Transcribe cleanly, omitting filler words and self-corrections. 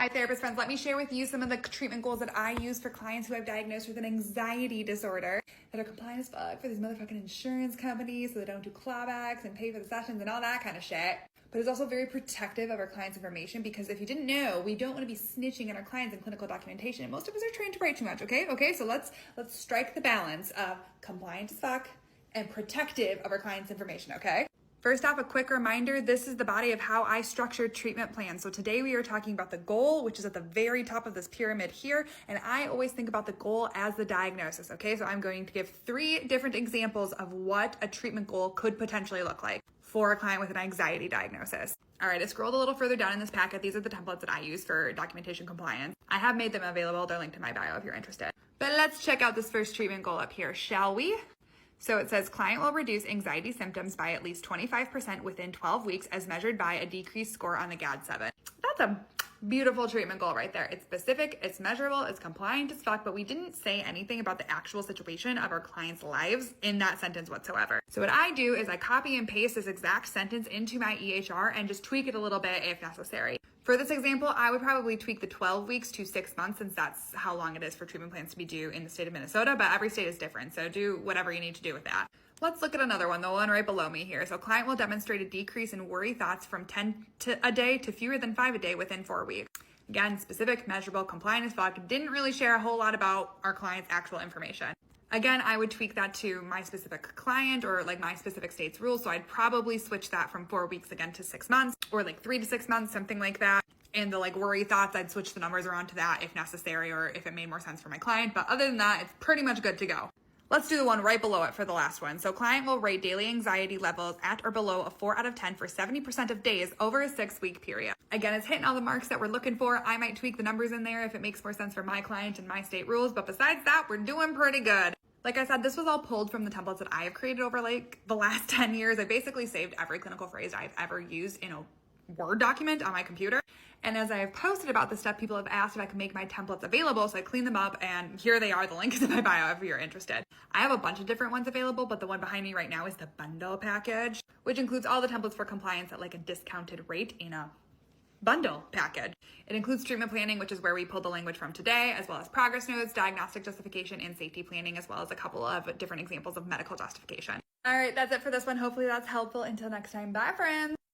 Hi therapist friends, let me share with you some of the treatment goals that I use for clients who I've diagnosed with an anxiety disorder that are compliant as fuck for these motherfucking insurance companies so they don't do clawbacks and pay for the sessions and all that kind of shit. But it's also very protective of our clients' information because if you didn't know, we don't want to be snitching on our clients in clinical documentation. And most of us are trained to write too much, okay? So let's strike the balance of compliant as fuck and protective of our clients' information, okay? First off, a quick reminder, this is the body of how I structured treatment plans. So today we are talking about the goal, which is at the very top of this pyramid here. And I always think about the goal as the diagnosis, okay? So I'm going to give 3 different examples of what a treatment goal could potentially look like for a client with an anxiety diagnosis. All right, I scrolled a little further down in this packet. These are the templates that I use for documentation compliance. I have made them available. They're linked in my bio if you're interested. But let's check out this first treatment goal up here, shall we? So it says client will reduce anxiety symptoms by at least 25% within 12 weeks as measured by a decreased score on the GAD-7. That's a beautiful treatment goal right there. It's specific, it's measurable, it's compliant as fuck, but we didn't say anything about the actual situation of our clients' lives in that sentence whatsoever. So what I do is I copy and paste this exact sentence into my EHR and just tweak it a little bit if necessary. For this example, I would probably tweak the 12 weeks to 6 months since that's how long it is for treatment plans to be due in the state of Minnesota, but every state is different, so do whatever you need to do with that. Let's look at another one, the one right below me here. So client will demonstrate a decrease in worry thoughts from 10 a day to fewer than 5 a day within 4 weeks. Again, specific, measurable, compliant as fuck. Didn't really share a whole lot about our client's actual information. Again, I would tweak that to my specific client or like my specific state's rules. So I'd probably switch that from 4 weeks again to 6 months or like 3 to 6 months, something like that. And the like worry thoughts, I'd switch the numbers around to that if necessary or if it made more sense for my client. But other than that, it's pretty much good to go. Let's do the one right below it for the last one. So client will rate daily anxiety levels at or below a 4 out of 10 for 70% of days over a 6-week period. Again, it's hitting all the marks that we're looking for. I might tweak the numbers in there if it makes more sense for my client and my state rules. But besides that, we're doing pretty good. Like I said, this was all pulled from the templates that I have created over like the last 10 years. I basically saved every clinical phrase I've ever used in a Word document on my computer. And as I have posted about this stuff, people have asked if I can make my templates available. So I cleaned them up and here they are. The link is in my bio if you're interested. I have a bunch of different ones available, but the one behind me right now is the bundle package, which includes all the templates for compliance at like a discounted rate in a bundle package. It includes treatment planning, which is where we pulled the language from today, as well as progress notes, diagnostic justification, and safety planning, as well as a couple of different examples of medical justification. All right, that's it for this one. Hopefully that's helpful. Until next time, bye friends.